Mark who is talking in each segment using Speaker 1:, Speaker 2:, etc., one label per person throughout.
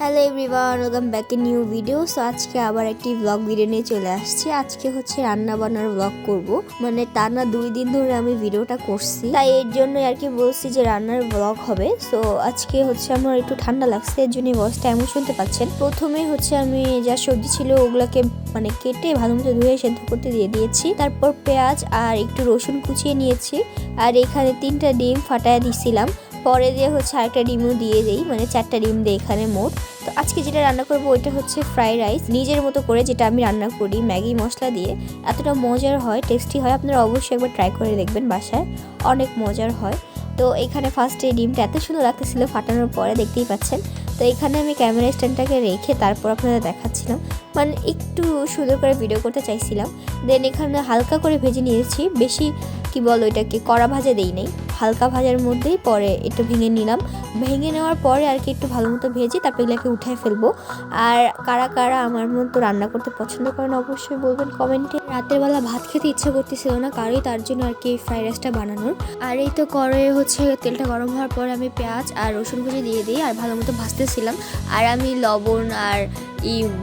Speaker 1: Hello everyone, welcome back a new video. So আজকে আবার একটি ব্লগ ভিডিও নিয়ে চলে আসছি। আজকে হচ্ছে রান্না বান্নার ব্লগ করব, মানে টানা 2 দিন ধরে আমি ভিডিওটা করছি, তাই এর জন্য আর কি বলছি যে রান্নার ব্লগ হবে। সো আজকে হচ্ছে আমার একটু ঠান্ডা লাগছে, এর জন্য ভয়েসটা এমন শুনতে পাচ্ছেন। প্রথমে হচ্ছে আমি যা সবজি ছিল ওগুলোকে মানে কেটে ভালো মতো ধুয়ে সেদ্ধ করতে দিয়ে দিয়েছি। তারপর পেঁয়াজ আর একটু রসুন কুচিয়ে নিয়েছি, আর এখানে 3টা ডিম ফাটায় দিছিলাম। পরে দিয়ে হচ্ছে আরেকটা ডিমও দিয়ে দিই, মানে 4টা ডিম দিয়ে এখানে মোট। তো আজকে যেটা রান্না করবো ওইটা হচ্ছে ফ্রাইড রাইস, নিজের মতো করে যেটা আমি রান্না করি ম্যাগি মশলা দিয়ে। এতটা মজার হয়, টেস্টি হয়, আপনারা অবশ্যই একবার ট্রাই করে দেখবেন বাসায়, অনেক মজার হয়। তো এখানে ফার্স্টে ডিমটা এত সুন্দর লাগতেছিল ফাটানোর পরে, দেখতেই পাচ্ছেন। তো এখানে আমি ক্যামেরা স্ট্যান্ডটাকে রেখে তারপর আপনাদের দেখাচ্ছিলাম, মানে একটু সুন্দর করে ভিডিও করতে চাইছিলাম। দেন এখানে হালকা করে ভেজে নিয়েছি, বেশি কি বলো এটাকে কড়া ভাজা দেই নাই, হালকা ভাজার মধ্যেই পরে একটু ভেঙে নিলাম। ভেঙে নেওয়ার পরে আর কি একটু ভালো মতো ভেজে তারপর এগুলোকে উঠায় ফেলবো। আর কারা কারা আমার মতো রান্না করতে পছন্দ করেন অবশ্যই বলবেন কমেন্টে। রাতের বেলা ভাত খেতে ইচ্ছা করতেছিল না কারোই, তার জন্য আর কি ফ্রাইড রাইসটা বানানোর। আর এই তো করে হচ্ছে তেলটা গরম হওয়ার পর আমি পেঁয়াজ আর রসুন কুচি দিয়ে দিই আর ভালো মতো ভাজতেছিলাম। আর আমি লবণ আর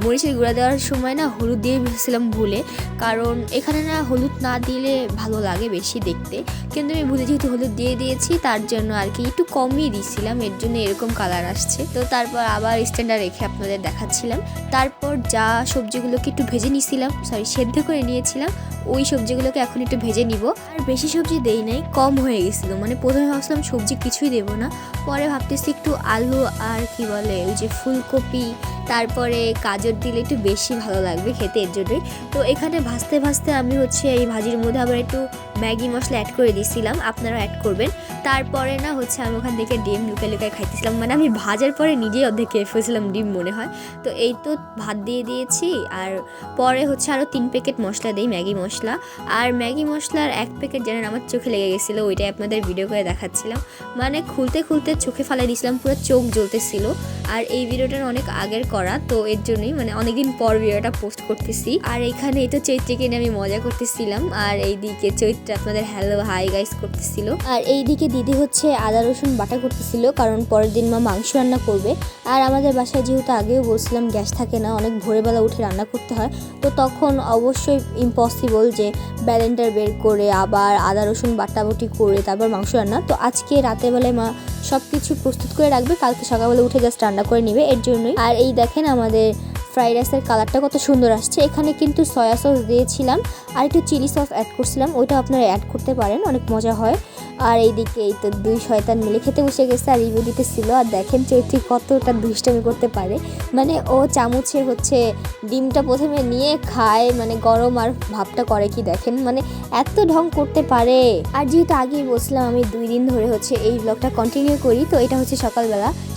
Speaker 1: মরিচের গুঁড়া দেওয়ার সময় না হলুদ দিয়ে ভেজেছিলাম ভুলে, কারণ এখানে না হলুদ না দিলে ভালো লাগে বেশি দেখতে, কিন্তু আমি ভুলে যেহেতু হলুদ দিয়ে দিয়েছি তার জন্য আর কি একটু কমই দিয়েছিলাম, এর জন্য এরকম কালার আসছে। তো তারপর আবার স্ট্যান্ডার রেখে আপনাদের দেখাচ্ছিলাম। তারপর যা সবজিগুলোকে একটু ভেজে নিয়েছিলাম, সেদ্ধ করে নিয়েছিলাম, ওই সবজিগুলোকে এখন একটু ভেজে নিব। আর বেশি সবজি দেই নাই, কম হয়ে গেছিলো, মানে প্রথমে ভাবছিলাম সবজি কিছুই দেবো না, পরে ভাবতেছি একটু আলু আর কি বলে ওই যে ফুলকপি, তারপরে গাজর দিলে একটু বেশি ভালো লাগবে খেতে, এর জন্যই। তো এখানে ভাজতে ভাজতে আমি হচ্ছে এই ভাজির মধ্যে আবার একটু ম্যাগি মশলা অ্যাড করে দিয়েছিলাম, আপনারা অ্যাড করবেন। তারপরে না হচ্ছে আমি ওখান থেকে ডিম লুকায় লুকায় খাইতেছিলাম, মানে আমি ভাজার পরে নিজেই অর্ধেক খেয়ে ফেলছিলাম ডিম মনে হয়। তো এই তো ভাত দিয়ে দিয়েছি, আর পরে হচ্ছে আরও 3 প্যাকেট মশলা দিই ম্যাগি মশলা। আর ম্যাগি মশলার 1 প্যাকেট জানেন আমার চোখে লেগে গেছিলো, ওইটাই আপনাদের ভিডিও করে দেখাচ্ছিলাম, মানে খুলতে খুলতে চোখে ফালাই দিয়েছিলাম, পুরো চোখ জ্বলতেছিল। আর এই ভিডিওটার অনেক আগের করা, তো এর জন্যই মানে অনেকদিন পর ভিডিওটা পোস্ট করতেছি। আর এইখানে এই তো চৈত্রকে নিয়ে আমি মজা করতেছিলাম, আর এইদিকে চৈত্র আপনাদের হ্যালো হাই গাইস করতেছিল, আর এইদিকে দিদি হচ্ছে আদা রসুন বাটা করতেছিল, কারণ পরের দিন মা মাংস রান্না করবে। আর আমাদের বাসায় যেহেতু আগেও বলছিলাম গ্যাস থাকে না, অনেক ভোরবেলা উঠে রান্না করতে হয়, তো তখন অবশ্যই ইম্পসিবল যে ব্যালেন্ডার বের করে আবার আদা রসুন বাটাবাটি করে তারপর মাংস রান্না। তো আজকে রাতের বেলায় মা সব কিছু প্রস্তুত করে রাখবে, কালকে সকালবেলা উঠে জাস্ট রান্না করে নেবে, এর জন্যই। আর এই দেখেন আমাদের ফ্রাইড রাইসের কালারটা কত সুন্দর আসছে। এখানে কিন্তু সয়া সস দিয়েছিলাম আর একটু চিলি সস অ্যাড করছিলাম, ওইটা আপনারা অ্যাড করতে পারেন, অনেক মজা হয়। আর এইদিকে এই তো 2 শয়তান মিলে খেতে বসে গেছে আর রিভিউ দিতেছিল। আর দেখেন চৈত্রী কতটা দুষ্টামি করতে পারে, মানে ও চামচে হচ্ছে ডিমটা প্রথমে নিয়ে খায়, মানে গরম আর ভাবটা করে কি দেখেন, মানে এত ঢং করতে পারে। আর যেহেতু আগেই বলছিলাম আমি 2 দিন ধরে হচ্ছে এই ব্লগটা কন্টিনিউ করি, তো এটা হচ্ছে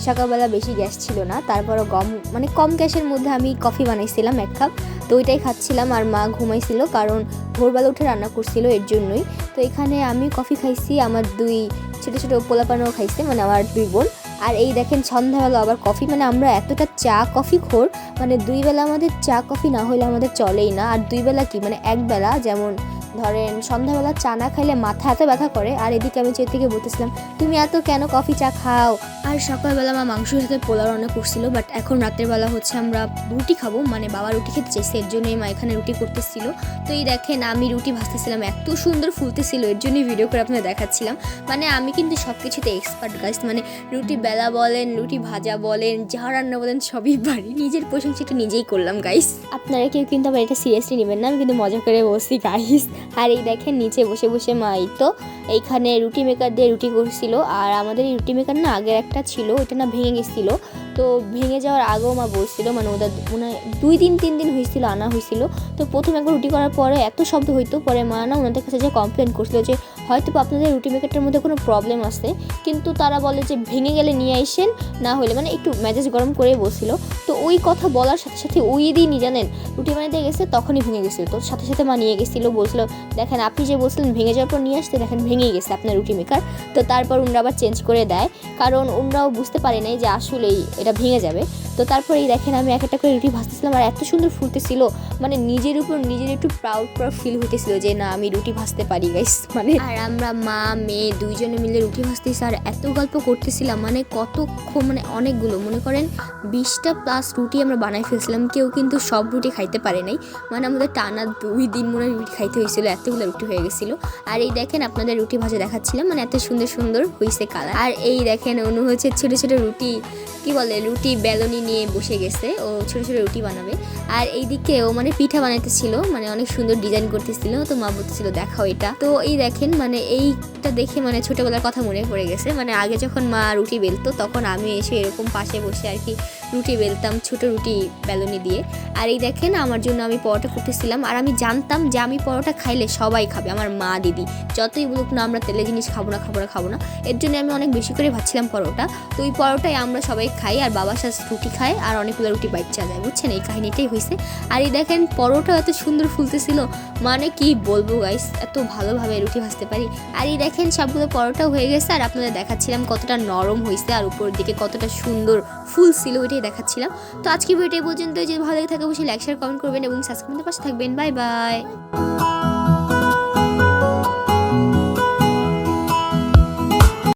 Speaker 1: সকালবেলা বেশি গ্যাস ছিল না, তারপরও মানে কম গ্যাসের মধ্যে আমি কফি বানাইছিলাম 1 কাপ, তো ওইটাই খাচ্ছিলাম। আর মা ঘুমাইছিল কারণ ভোরবেলা উঠে রান্না করছিল, এর জন্যই। তো এখানে আমি কফি খাইছি, আমার 2 ছোটো ছোটো পোলাপানও খাইছে, মানে আমার 2 বোন। আর এই দেখেন সন্ধ্যাবেলা আবার কফি, মানে আমরা এতটা চা কফি খোর, মানে 2 বেলা আমাদের চা কফি না হলে আমাদের চলেই না। আর 2 বেলা কি মানে 1 বেলা, যেমন ধরেন সন্ধ্যাবেলা চা না খাইলে মাথা এত ব্যথা করে। আর এদিকে আমি চৈত্রীকে বলতেছিলাম তুমি এত কেন কফি চা খাও। আর সকালবেলা মা মাংসের সাথে পোলাও রান্না করছিল, বাট এখন রাতের বেলা হচ্ছে আমরা রুটি খাবো, মানে বাবা রুটি খেতে চাইছে, এর জন্যই মা এখানে রুটি করতেছিল। তো এই দেখেন আমি রুটি ভাজতেছিলাম, এত সুন্দর ফুলতেছিল, এর জন্যই ভিডিও করে আপনাদের দেখাচ্ছিলাম। মানে আমি কিন্তু সব কিছুতে এক্সপার্ট গাইস, মানে রুটি বেলা বলেন, রুটি ভাজা বলেন, যা রান্না বলেন সবই পারি, নিজের প্রশংসা একটু নিজেই করলাম গাইস। আপনারা কেউ কিন্তু আবার এটা সিরিয়াসলি নেবেন না, আমি কিন্তু মজা করে বসছি গাইস। আর এই দেখেন নিচে বসে বসে মা এই তো এইখানে রুটি মেকার দিয়ে রুটি করছিল। আর আমাদের এই রুটি মেকার না আগের একটা ছিল, ওইটা না ভেঙে গেছিলো, তো ভেঙে যাওয়ার আগেও মা বলছিল, মানে ওদের মনে হয় 2-3 দিন হয়েছিল আনা হয়েছিল। তো প্রথম একবার রুটি করার পরে এত শব্দ হইতো, পরে মা না ওনাদের কাছে যে কমপ্লেন করছিল যে হয়তো আপনাদের রুটি মেকারটার মধ্যে কোনো প্রবলেম আছে, কিন্তু তারা বলে যে ভেঙে গেলে নিয়ে আসেন, না হলে মানে একটু মেজাজ গরম করে বসছিল। তো ওই কথা বলার সাথে সাথে ওই দিনই জানেন রুটি বানাতে গেছে, তখনই ভেঙে গেছিলো। তো সাথে সাথে মা নিয়ে গেছিলো, বলছিল দেখেন আপনি যে বলছিলেন ভেঙে যাওয়ার পর নিয়ে আসতে, দেখেন ভেঙেই গেছে আপনার রুটি মেকার। তো তারপর ওনারা আবার চেঞ্জ করে দেয়, কারণ ওনারাও বুঝতে পারে নাই যে আসলেই এটা ভেঙে যাবে। তো তারপরেই দেখেন আমি একটা করে রুটি ভাজতেছিলাম আর এত সুন্দর ফুলতেছিল, মানে নিজের উপর নিজের একটু প্রাউড ফিল হইতেছিল যে না আমি রুটি ভাজতে পারি গাইস। মানে আর আমরা মা মেয়ে দুইজনে মিলে রুটি ভাজতেছি আর এত গল্প করতেছিলাম, মানে কতক্ষণ, মানে অনেকগুলো, মনে করেন 20টা প্লাস রুটি আমরা বানাই ফেলছিলাম। কেউ কিন্তু সব রুটি খাইতে পারে নাই, মানে আমাদের টানা 2 দিন মনে রুটি খাইতে হয়েছিল, এতগুলো রুটি হয়ে গেছিলো। আর এই দেখেন আপনাদের রুটি ভাজা দেখাচ্ছিলাম, মানে এত সুন্দর সুন্দর হয়েছে কালার। আর এই দেখেন অনু হচ্ছে ছোটো ছোটো রুটি কি বলে রুটি বেলনি নিয়ে বসে গেছে, ও ছোটো ছোটো রুটি বানাবে। আর এইদিকে ও মানে পিঠা বানাইতেছিল, মানে অনেক সুন্দর ডিজাইন করতেছিল, তো মা বলতেছিল দেখাও এটা। তো এই দেখেন মানে এইটা দেখে মানে ছোটবেলার কথা মনে পড়ে গেছে, মানে আগে যখন মা রুটি বেলতো তখন আমি এসে এরকম পাশে বসে আর কি রুটি বেলতাম, ছোট রুটি বেলনি দিয়ে। আর এই দেখেন আমার জন্য আমি পরোটা করতেছিলাম, আর আমি জানতাম যে আমি পরোটা খাইলে সবাই খাবে, আমার মা দিদি যতই বলুক না আমরা তেলে জিনিস খাবো না, এর জন্য আমি অনেক বেশি করে ভাবছিলাম পরোটা। তো ওই পরোটাই আমরা সবাই খাই আর বাবার সাথে রুটি খায় আর অনেকগুলো রুটি বাচ্চা যায়, বুঝছেন, এই কাহিনীটাই হয়েছে। আর এই দেখেন পরোটা এত সুন্দর ফুলতেছিল, মানে কি বলবো গাইস, এত ভালোভাবে রুটি ভাজতে পারি। আর এই দেখেন সবগুলো পরোটা হয়ে গেছে আর আপনাদের দেখাচ্ছিলাম কতটা নরম হয়েছে আর উপর দিকে কতটা সুন্দর ফুল ছিল, ওইটাই দেখাচ্ছিলাম। তো আজকে ভিডিওটা পর্যন্ত, যদি ভালো লাগে থাকে অবশ্যই লাইক শেয়ার কমেন্ট করবেন এবং সাবস্ক্রাইবের পাশে থাকবেন। Bye bye.